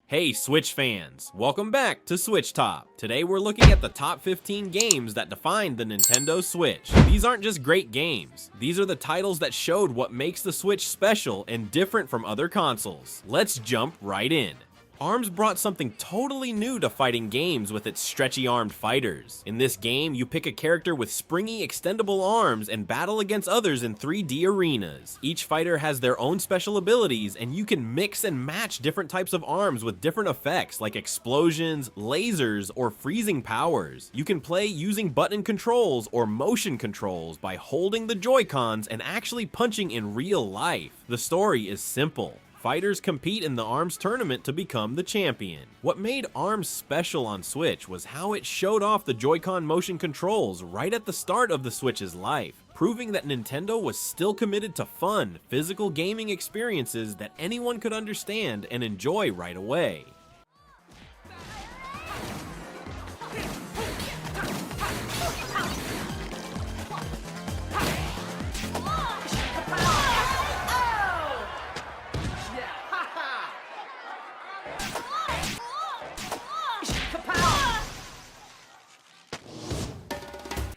Hey Switch fans, welcome back to SwitchTop. Today we're looking at the top 15 games that defined the Nintendo Switch. These aren't just great games, these are the titles that showed what makes the Switch special and different from other consoles. Let's jump right in. ARMS brought something totally new to fighting games with its stretchy-armed fighters. In this game, you pick a character with springy, extendable arms and battle against others in 3D arenas. Each fighter has their own special abilities, and you can mix and match different types of arms with different effects like explosions, lasers, or freezing powers. You can play using button controls or motion controls by holding the Joy-Cons and actually punching in real life. The story is simple. Fighters compete in the ARMS tournament to become the champion. What made ARMS special on Switch was how it showed off the Joy-Con motion controls right at the start of the Switch's life, proving that Nintendo was still committed to fun, physical gaming experiences that anyone could understand and enjoy right away.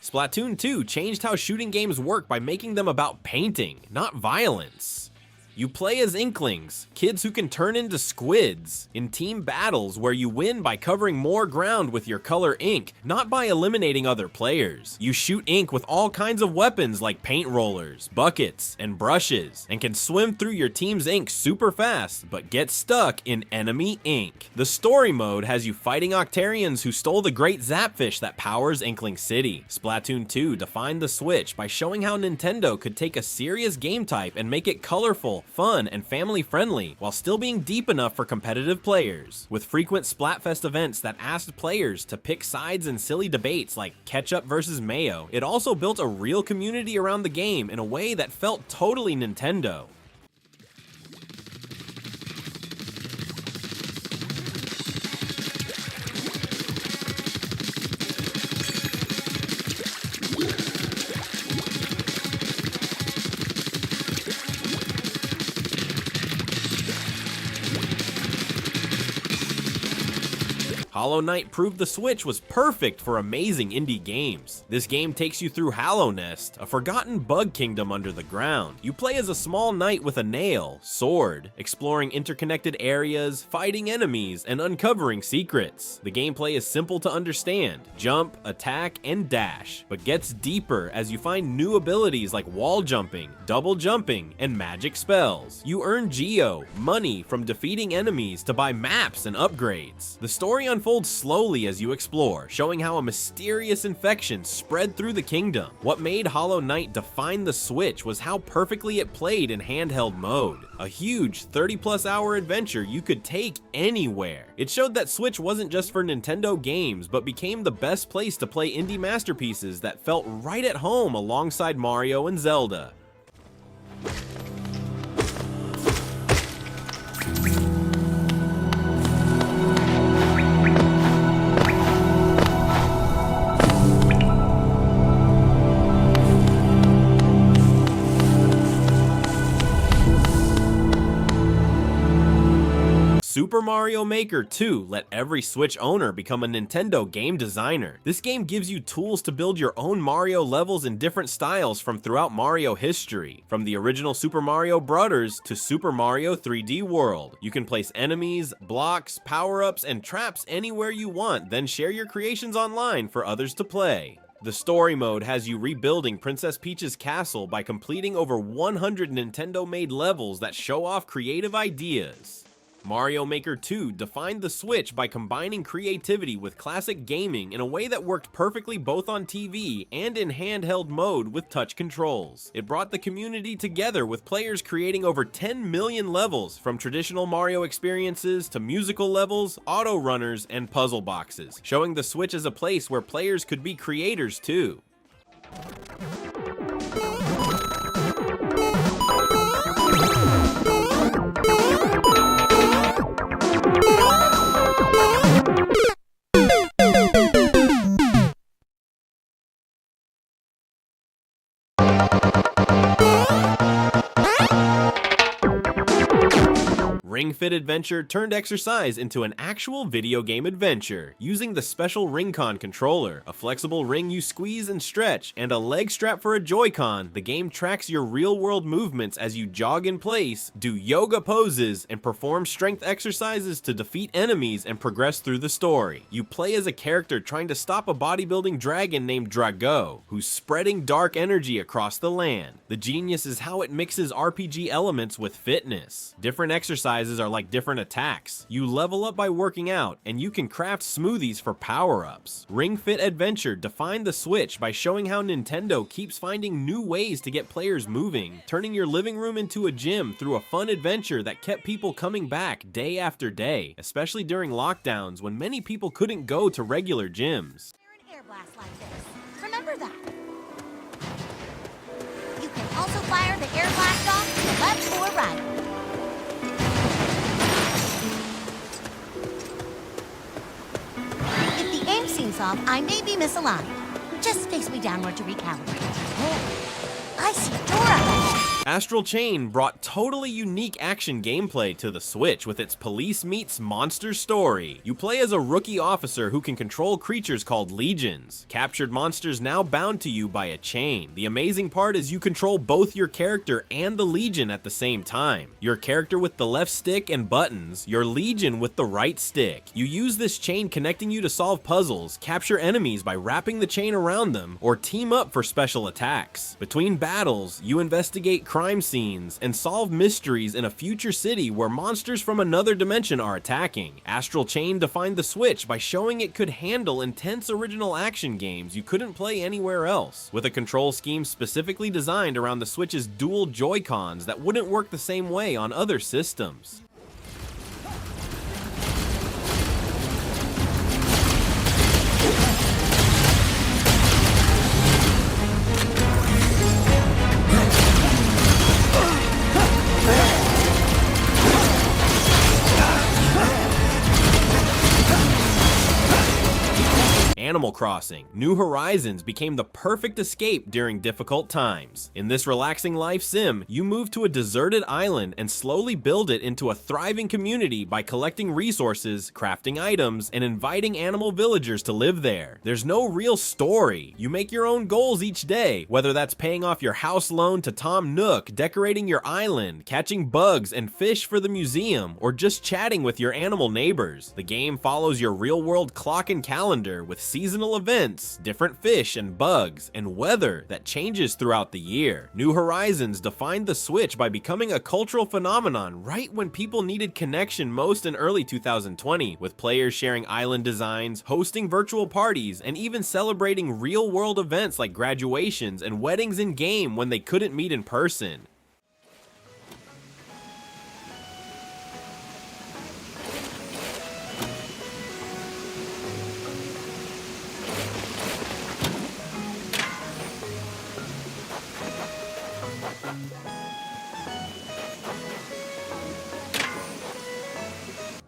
Splatoon 2 changed how shooting games work by making them about painting, not violence. You play as Inklings, kids who can turn into squids, in team battles where you win by covering more ground with your color ink, not by eliminating other players. You shoot ink with all kinds of weapons like paint rollers, buckets, and brushes, and can swim through your team's ink super fast, but get stuck in enemy ink. The story mode has you fighting Octarians who stole the great Zapfish that powers Inkling City. Splatoon 2 defined the Switch by showing how Nintendo could take a serious game type and make it colorful, fun, and family-friendly, while still being deep enough for competitive players. With frequent Splatfest events that asked players to pick sides in silly debates like ketchup versus mayo, it also built a real community around the game in a way that felt totally Nintendo. Hollow Knight proved the Switch was perfect for amazing indie games. This game takes you through Hallow Nest, a forgotten bug kingdom under the ground. You play as a small knight with a nail, sword, exploring interconnected areas, fighting enemies, and uncovering secrets. The gameplay is simple to understand: jump, attack, and dash, but gets deeper as you find new abilities like wall jumping, double jumping, and magic spells. You earn Geo, money from defeating enemies to buy maps and upgrades. The story unfolds slowly as you explore, showing how a mysterious infection spread through the kingdom. What made Hollow Knight define the Switch was how perfectly it played in handheld mode. A huge 30+ hour adventure you could take anywhere. It showed that Switch wasn't just for Nintendo games, but became the best place to play indie masterpieces that felt right at home alongside Mario and Zelda. Super Mario Maker 2 let every Switch owner become a Nintendo game designer. This game gives you tools to build your own Mario levels in different styles from throughout Mario history, from the original Super Mario Bros. To Super Mario 3D World. You can place enemies, blocks, power-ups, and traps anywhere you want, then share your creations online for others to play. The story mode has you rebuilding Princess Peach's castle by completing over 100 Nintendo-made levels that show off creative ideas. Mario Maker 2 defined the Switch by combining creativity with classic gaming in a way that worked perfectly both on TV and in handheld mode with touch controls. It brought the community together with players creating over 10 million levels, from traditional Mario experiences to musical levels, auto runners, and puzzle boxes, showing the Switch as a place where players could be creators too. Ring Fit Adventure turned exercise into an actual video game adventure, using the special Ring-Con controller, a flexible ring you squeeze and stretch, and a leg strap for a Joy-Con. The game tracks your real-world movements as you jog in place, do yoga poses, and perform strength exercises to defeat enemies and progress through the story. You play as a character trying to stop a bodybuilding dragon named Drago, who's spreading dark energy across the land. The genius is how it mixes RPG elements with fitness. Different exercises are like different attacks. You level up by working out, and you can craft smoothies for power-ups. Ring Fit Adventure defined the Switch by showing how Nintendo keeps finding new ways to get players moving, turning your living room into a gym through a fun adventure that kept people coming back day after day, especially during lockdowns when many people couldn't go to regular gyms. An air blast like this. Remember that. You can also fire the air blast off to the left or right. If the aim seems off, I may be misaligned. Just face me downward to recalibrate. Oh, I see a door up ahead. Astral Chain brought totally unique action gameplay to the Switch with its police meets monster story. You play as a rookie officer who can control creatures called legions, captured monsters now bound to you by a chain. The amazing part is you control both your character and the legion at the same time. Your character with the left stick and buttons, your legion with the right stick. You use this chain connecting you to solve puzzles, capture enemies by wrapping the chain around them, or team up for special attacks. Between battles, you investigate crime scenes and solve mysteries in a future city where monsters from another dimension are attacking. Astral Chain defined the Switch by showing it could handle intense original action games you couldn't play anywhere else, with a control scheme specifically designed around the Switch's dual Joy-Cons that wouldn't work the same way on other systems. Animal Crossing: New Horizons became the perfect escape during difficult times. In this relaxing life sim, you move to a deserted island and slowly build it into a thriving community by collecting resources, crafting items, and inviting animal villagers to live there. There's no real story. You make your own goals each day, whether that's paying off your house loan to Tom Nook, decorating your island, catching bugs and fish for the museum, or just chatting with your animal neighbors. The game follows your real-world clock and calendar with seasonal events, different fish and bugs, and weather that changes throughout the year. New Horizons defined the Switch by becoming a cultural phenomenon right when people needed connection most in early 2020, with players sharing island designs, hosting virtual parties, and even celebrating real-world events like graduations and weddings in-game when they couldn't meet in person.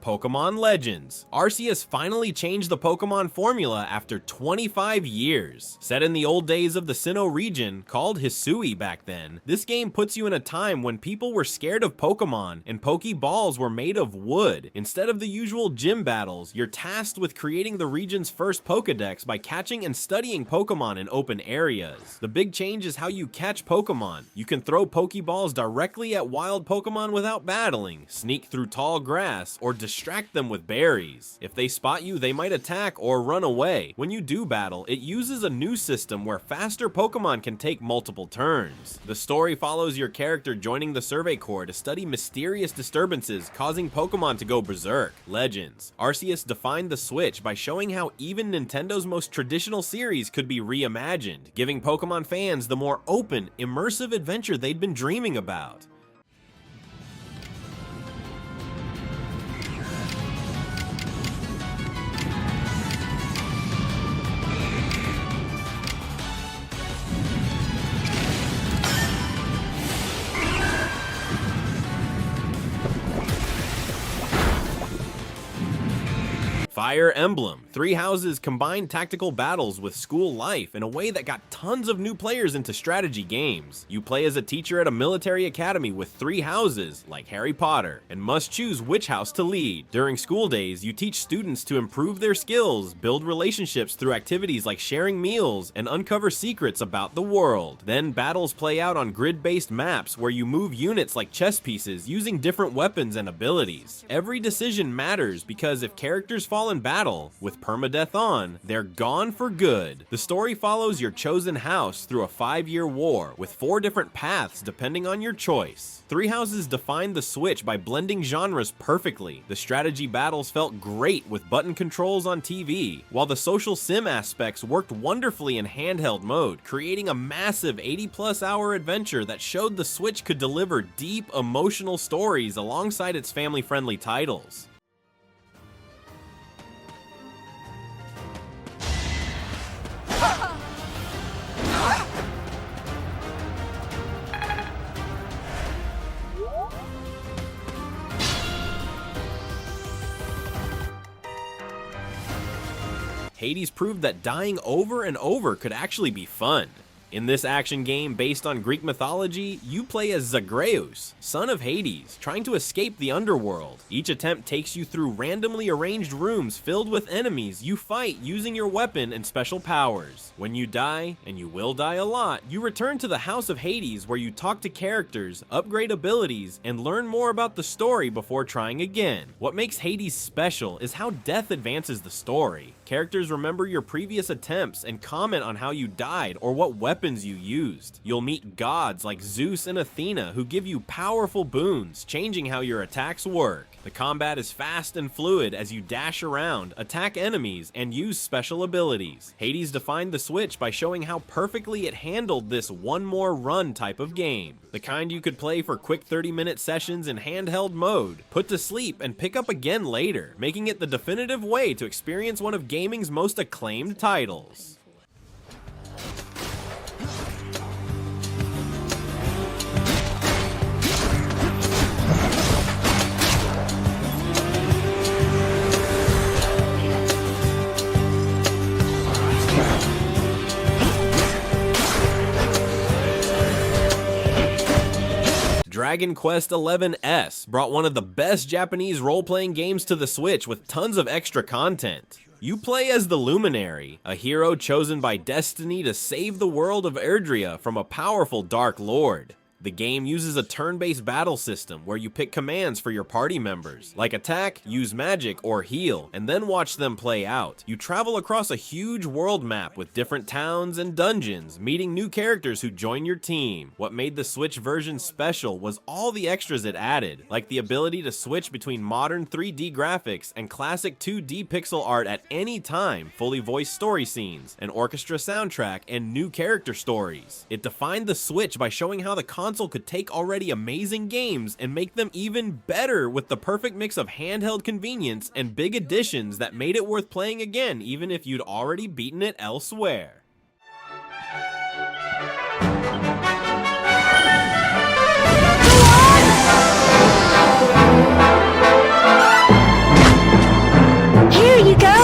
Pokemon Legends. ARCEUS finally changed the Pokemon formula after 25 years. Set in the old days of the Sinnoh region, called Hisui back then, this game puts you in a time when people were scared of Pokemon and Pokeballs were made of wood. Instead of the usual gym battles, you're tasked with creating the region's first Pokedex by catching and studying Pokemon in open areas. The big change is how you catch Pokemon. You can throw Pokeballs directly at wild Pokemon without battling, sneak through tall grass, or distract them with berries. If they spot you, they might attack or run away. When you do battle, it uses a new system where faster Pokemon can take multiple turns. The story follows your character joining the Survey Corps to study mysterious disturbances causing Pokemon to go berserk. Legends. ARCEUS defined the Switch by showing how even Nintendo's most traditional series could be reimagined, giving Pokemon fans the more open, immersive adventure they'd been dreaming about. Fire Emblem. 3 houses combined tactical battles with school life in a way that got tons of new players into strategy games. You play as a teacher at a military academy with 3 houses, like Harry Potter, and must choose which house to lead. During school days, you teach students to improve their skills, build relationships through activities like sharing meals, and uncover secrets about the world. Then battles play out on grid-based maps where you move units like chess pieces using different weapons and abilities. Every decision matters because if characters fall in battle, with permadeath on, they're gone for good. The story follows your chosen house through a 5-year war, with 4 different paths depending on your choice. 3 houses defined the Switch by blending genres perfectly. The strategy battles felt great with button controls on TV, while the social sim aspects worked wonderfully in handheld mode, creating a massive 80+ hour adventure that showed the Switch could deliver deep, emotional stories alongside its family-friendly titles. Hades proved that dying over and over could actually be fun. In this action game based on Greek mythology, you play as Zagreus, son of Hades, trying to escape the underworld. Each attempt takes you through randomly arranged rooms filled with enemies you fight using your weapon and special powers. When you die, and you will die a lot, you return to the House of Hades where you talk to characters, upgrade abilities, and learn more about the story before trying again. What makes Hades special is how death advances the story. Characters remember your previous attempts and comment on how you died or what weapons you used. You'll meet gods like Zeus and Athena who give you powerful boons, changing how your attacks work. The combat is fast and fluid as you dash around, attack enemies, and use special abilities. Hades defined the Switch by showing how perfectly it handled this one more run type of game. The kind you could play for quick 30-minute sessions in handheld mode, put to sleep, and pick up again later, making it the definitive way to experience one of gaming's most acclaimed titles. Dragon Quest XI-S brought one of the best Japanese role-playing games to the Switch with tons of extra content. You play as the Luminary, a hero chosen by destiny to save the world of Erdrea from a powerful Dark Lord. The game uses a turn-based battle system where you pick commands for your party members, like attack, use magic, or heal, and then watch them play out. You travel across a huge world map with different towns and dungeons, meeting new characters who join your team. What made the Switch version special was all the extras it added, like the ability to switch between modern 3D graphics and classic 2D pixel art at any time, fully voiced story scenes, an orchestra soundtrack, and new character stories. It defined the Switch by showing how the console could take already amazing games and make them even better with the perfect mix of handheld convenience and big additions that made it worth playing again even if you'd already beaten it elsewhere. Here you go!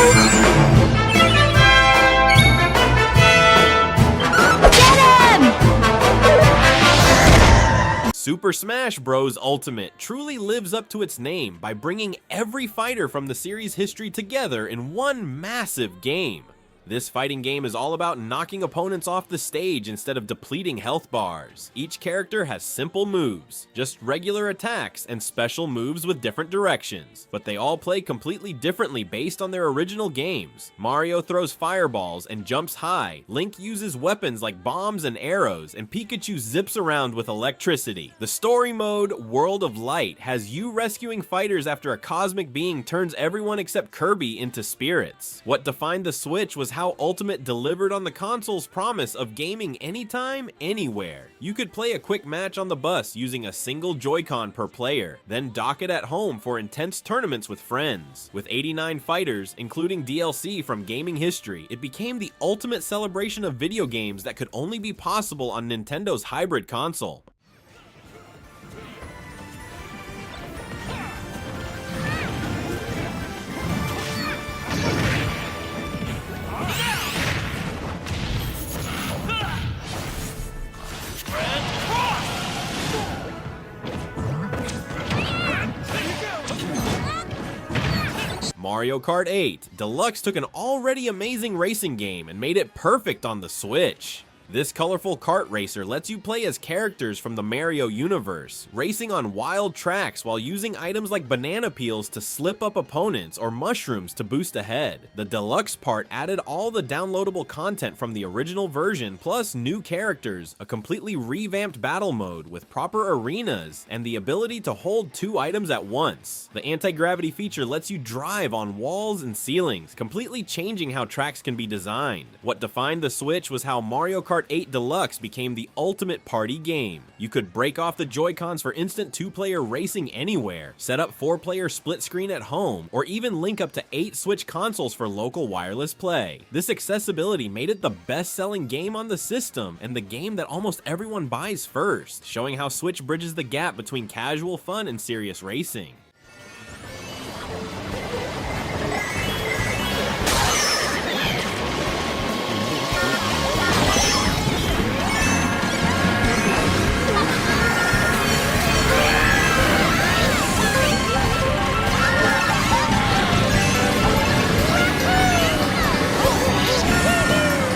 Super Smash Bros. Ultimate truly lives up to its name by bringing every fighter from the series' history together in one massive game. This fighting game is all about knocking opponents off the stage instead of depleting health bars. Each character has simple moves, just regular attacks and special moves with different directions, but they all play completely differently based on their original games. Mario throws fireballs and jumps high, Link uses weapons like bombs and arrows, and Pikachu zips around with electricity. The story mode, World of Light, has you rescuing fighters after a cosmic being turns everyone except Kirby into spirits. What defined the Switch was how Ultimate delivered on the console's promise of gaming anytime, anywhere. You could play a quick match on the bus using a single Joy-Con per player, then dock it at home for intense tournaments with friends. With 89 fighters, including DLC from gaming history, it became the ultimate celebration of video games that could only be possible on Nintendo's hybrid console. Mario Kart 8 Deluxe took an already amazing racing game and made it perfect on the Switch. This colorful kart racer lets you play as characters from the Mario universe, racing on wild tracks while using items like banana peels to slip up opponents or mushrooms to boost ahead. The deluxe part added all the downloadable content from the original version plus new characters, a completely revamped battle mode with proper arenas, and the ability to hold 2 items at once. The anti-gravity feature lets you drive on walls and ceilings, completely changing how tracks can be designed. What defined the Switch was how Mario Kart 8 Deluxe became the ultimate party game. You could break off the Joy-Cons for instant 2-player racing anywhere, set up 4-player split screen at home, or even link up to 8 Switch consoles for local wireless play. This accessibility made it the best-selling game on the system and the game that almost everyone buys first, showing how Switch bridges the gap between casual fun and serious racing.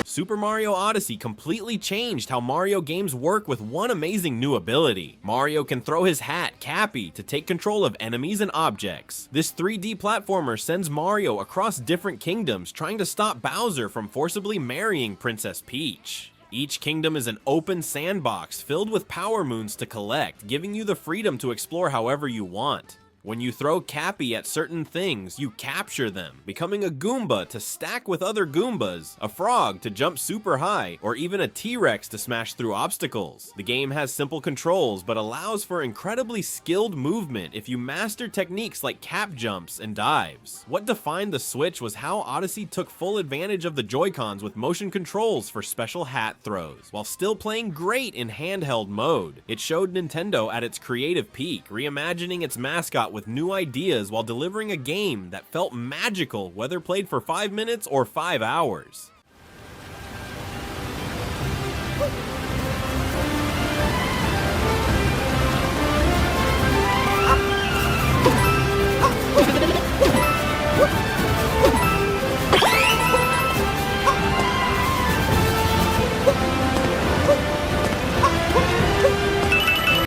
Super Mario Odyssey completely changed how Mario games work with one amazing new ability. Mario can throw his hat, Cappy, to take control of enemies and objects. This 3D platformer sends Mario across different kingdoms, trying to stop Bowser from forcibly marrying Princess Peach. Each kingdom is an open sandbox filled with power moons to collect, giving you the freedom to explore however you want. When you throw Cappy at certain things, you capture them, becoming a Goomba to stack with other Goombas, a frog to jump super high, or even a T-Rex to smash through obstacles. The game has simple controls, but allows for incredibly skilled movement if you master techniques like cap jumps and dives. What defined the Switch was how Odyssey took full advantage of the Joy-Cons with motion controls for special hat throws, while still playing great in handheld mode. It showed Nintendo at its creative peak, reimagining its mascot with new ideas while delivering a game that felt magical whether played for 5 minutes or 5 hours.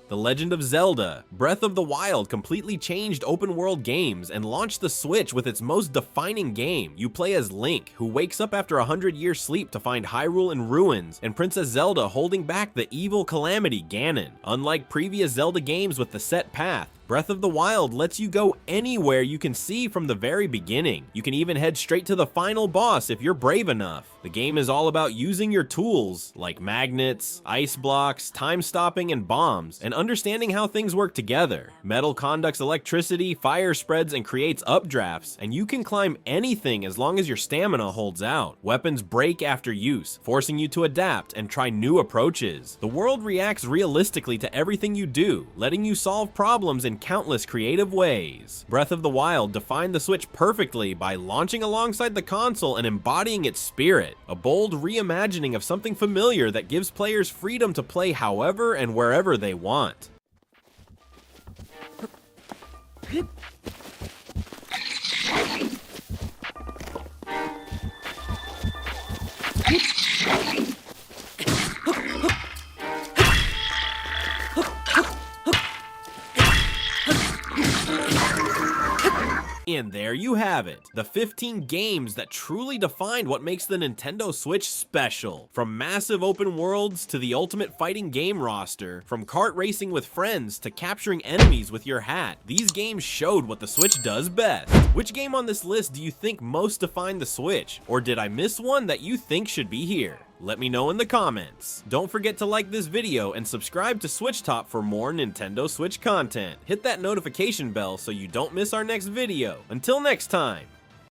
The Legend of Zelda Breath of the Wild completely changed open-world games and launched the Switch with its most defining game. You play as Link, who wakes up after a 100-year sleep to find Hyrule in ruins, and Princess Zelda holding back the evil calamity Ganon. Unlike previous Zelda games with the set path, Breath of the Wild lets you go anywhere you can see from the very beginning. You can even head straight to the final boss if you're brave enough. The game is all about using your tools, like magnets, ice blocks, time stopping, and bombs, and understanding how things work together. Metal conducts electricity, fire spreads, and creates updrafts, and you can climb anything as long as your stamina holds out. Weapons break after use, forcing you to adapt and try new approaches. The world reacts realistically to everything you do, letting you solve problems in countless creative ways. Breath of the Wild defined the Switch perfectly by launching alongside the console and embodying its spirit, a bold reimagining of something familiar that gives players freedom to play however and wherever they want. And there you have it, the 15 games that truly defined what makes the Nintendo Switch special. From massive open worlds to the ultimate fighting game roster, from kart racing with friends to capturing enemies with your hat, these games showed what the Switch does best. Which game on this list do you think most defined the Switch? Or did I miss one that you think should be here? Let me know in the comments. Don't forget to like this video and subscribe to SwitchTop for more Nintendo Switch content. Hit that notification bell so you don't miss our next video. Until next time,